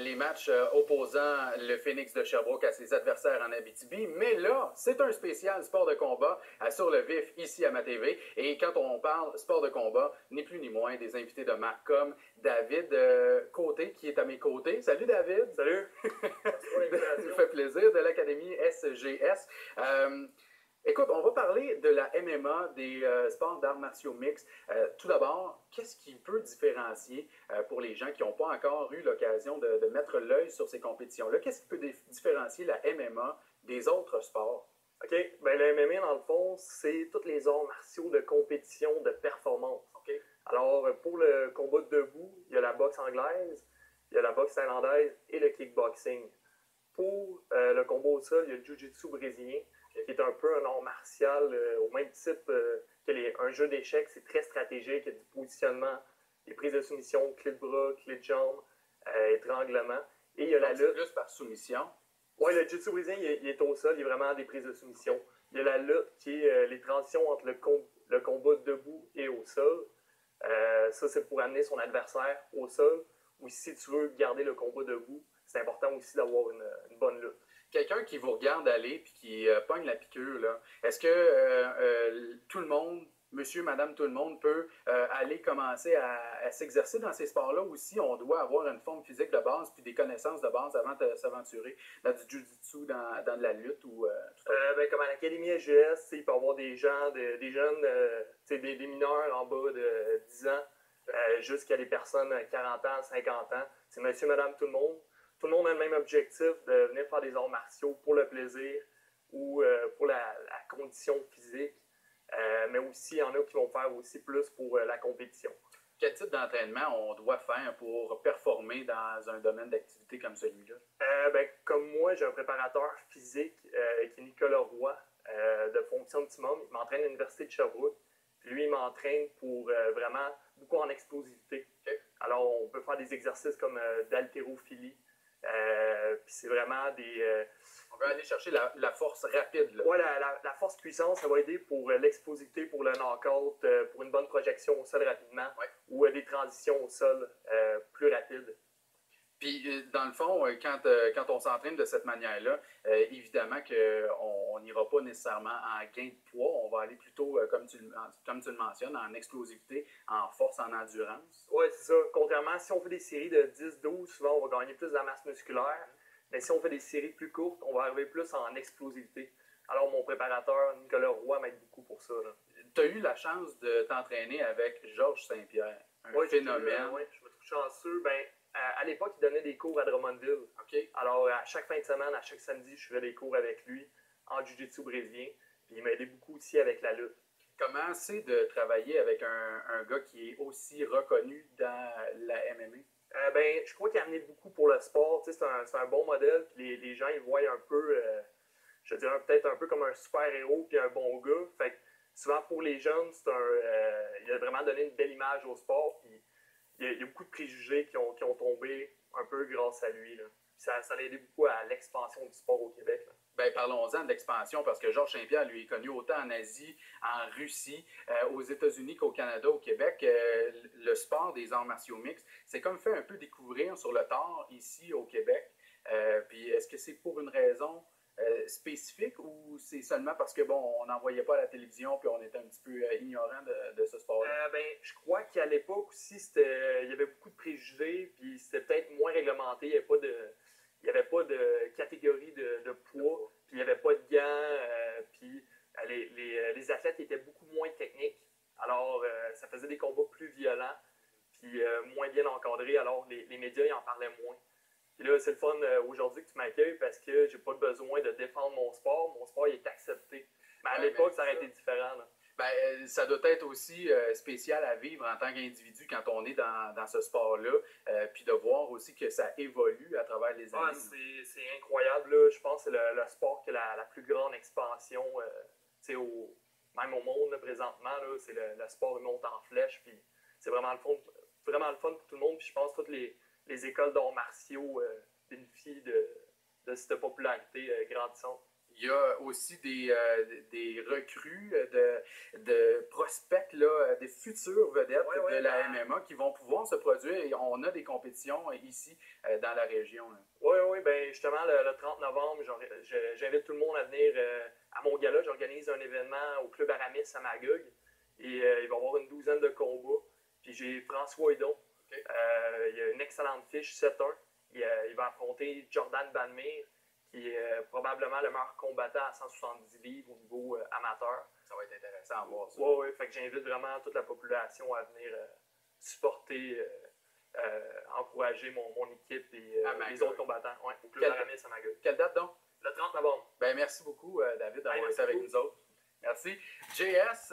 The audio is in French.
les matchs opposant le Phoenix de Sherbrooke à ses adversaires en Abitibi. Mais là, c'est un spécial sport de combat sur le vif ici à ma TV. Et quand on parle sport de combat, ni plus ni moins des invités de marque comme David Côté qui est à mes côtés. Salut David! Salut! Ça nous fait plaisir, de l'Académie SGS. Écoute, on va parler de la MMA, des sports d'arts martiaux mixtes. Tout d'abord, qu'est-ce qui peut différencier pour les gens qui n'ont pas encore eu l'occasion de mettre l'œil sur ces compétitions-là? Qu'est-ce qui peut différencier la MMA des autres sports? OK, ben le MMA, dans le fond, c'est tous les arts martiaux de compétition, de performance. OK. Alors, pour le combat debout, il y a la boxe anglaise, il y a la boxe thaïlandaise et le kickboxing. Pour le combat au sol, il y a le jiu-jitsu brésilien, qui est un peu un art martial au même type un jeu d'échecs. C'est très stratégique, il y a du positionnement, des prises de soumission, clé de bras, clé de jambe, étranglement. Et il y a la lutte. Plus par soumission. Oui, le jiu-jitsu brésilien, il est au sol, il y a vraiment des prises de soumission. Il y a la lutte qui est les transitions entre le combat debout et au sol. Ça, c'est pour amener son adversaire au sol. Ou si tu veux garder le combat debout, c'est important aussi d'avoir une bonne lutte. Quelqu'un qui vous regarde aller puis qui pogne la piqûre, là, est-ce que tout le monde, monsieur, madame, tout le monde peut aller commencer à s'exercer dans ces sports-là aussi? On doit avoir une forme physique de base puis des connaissances de base avant de s'aventurer dans du jiu-jitsu, dans de la lutte ou comme à l'Académie SGS, il peut y avoir des gens, des jeunes, des mineurs en bas de 10 ans, jusqu'à des personnes 40 ans, 50 ans. C'est monsieur, madame, tout le monde. Tout le monde a le même objectif de venir faire des arts martiaux pour le plaisir ou pour la condition physique. Mais aussi, il y en a qui vont faire aussi plus pour la compétition. Quel type d'entraînement on doit faire pour performer dans un domaine d'activité comme celui-là? Comme moi, j'ai un préparateur physique qui est Nicolas Roy de Fonction Optimum. Il m'entraîne à l'Université de Sherbrooke. Puis lui, il m'entraîne pour vraiment beaucoup en explosivité. Okay. Alors, on peut faire des exercices comme d'haltérophilie. Puis c'est vraiment des... On veut aller chercher la force rapide. Oui, la force puissance, ça va aider pour l'explosivité, pour le knock-out, pour une bonne projection au sol rapidement, ou des transitions au sol plus rapides. Puis, dans le fond, quand on s'entraîne de cette manière-là, évidemment qu'on n'ira pas nécessairement en gain de poids. On va aller plutôt, comme tu le mentionnes, en explosivité, en force, en endurance. Oui, c'est ça. Contrairement, si on fait des séries de 10-12, souvent, on va gagner plus de la masse musculaire. Mais si on fait des séries plus courtes, on va arriver plus en explosivité. Alors, mon préparateur, Nicolas Roy, m'aide beaucoup pour ça. Tu as eu la chance de t'entraîner avec Georges Saint-Pierre, un phénomène. Oui, je me trouve chanceux. À l'époque, il donnait des cours à Drummondville. Okay. Alors, à chaque fin de semaine, à chaque samedi, je faisais des cours avec lui en jiu-jitsu brésilien. Puis il m'a aidé beaucoup aussi avec la lutte. Comment c'est de travailler avec un gars qui est aussi reconnu dans la MMA? Je crois qu'il a amené beaucoup pour le sport. C'est un bon modèle. Puis les gens, ils voient un peu, je dirais peut-être un peu comme un super-héros puis un bon gars. Fait que souvent, pour les jeunes, il a vraiment donné une belle image au sport. Puis il y a beaucoup de préjugés qui ont tombé un peu grâce à lui. Là. Ça l'a aidé beaucoup à l'expansion du sport au Québec. Là. Parlons-en de l'expansion, parce que Georges Saint-Pierre, lui, est connu autant en Asie, en Russie, aux États-Unis qu'au Canada, au Québec. Le sport des arts martiaux mixtes, c'est comme fait un peu découvrir sur le tard ici au Québec. Puis est-ce que c'est pour une raison spécifique ou c'est seulement parce que, on n'en voyait pas à la télévision puis on était un petit peu ignorant de ce sport-là? Je crois qu'à l'époque aussi, il y avait beaucoup de préjugés, puis c'était peut-être moins réglementé. Il n'y avait pas de catégorie de poids, puis il n'y avait pas de gants, puis les athlètes étaient beaucoup moins techniques. Alors, ça faisait des combats plus violents, puis moins bien encadrés. Alors, les médias, ils en parlaient moins. Puis là, c'est le fun aujourd'hui que tu m'accueilles parce que j'ai pas besoin de défendre mon sport. Mon sport, il est accepté. Mais à l'époque, ça aurait été différent. Là. Ça doit être aussi spécial à vivre en tant qu'individu quand on est dans ce sport-là, puis de voir aussi que ça évolue à travers les années. C'est incroyable. Là. Je pense que c'est le sport qui a la plus grande expansion même au monde là, présentement. Là, c'est le sport qui monte en flèche. Puis c'est vraiment le fun pour tout le monde. Puis je pense que toutes les écoles d'arts martiaux bénéficient de cette popularité grandissante. Il Il y a aussi des recrues de prospects, là, des futures vedettes de la MMA qui vont pouvoir se produire. Et on a des compétitions ici dans la région. Oui, ben justement, le 30 novembre, j'invite tout le monde à venir à mon gala. J'organise un événement au Club Aramis à Magog. Et il va y avoir une douzaine de combats. Puis j'ai François Hudon. Okay. Il a une excellente fiche, 7-1. Il va affronter Jordan Banmire, qui est probablement le meilleur combattant à 170 livres au niveau amateur. Ça va être intéressant à voir ça. Oui, fait que j'invite vraiment toute la population à venir supporter, encourager mon équipe et les autres combattants. Ouais, au Club Aramis à Magog. Quelle date donc? Le 30 novembre. Ben, merci beaucoup, David, d'avoir été avec nous autres. Merci. JS,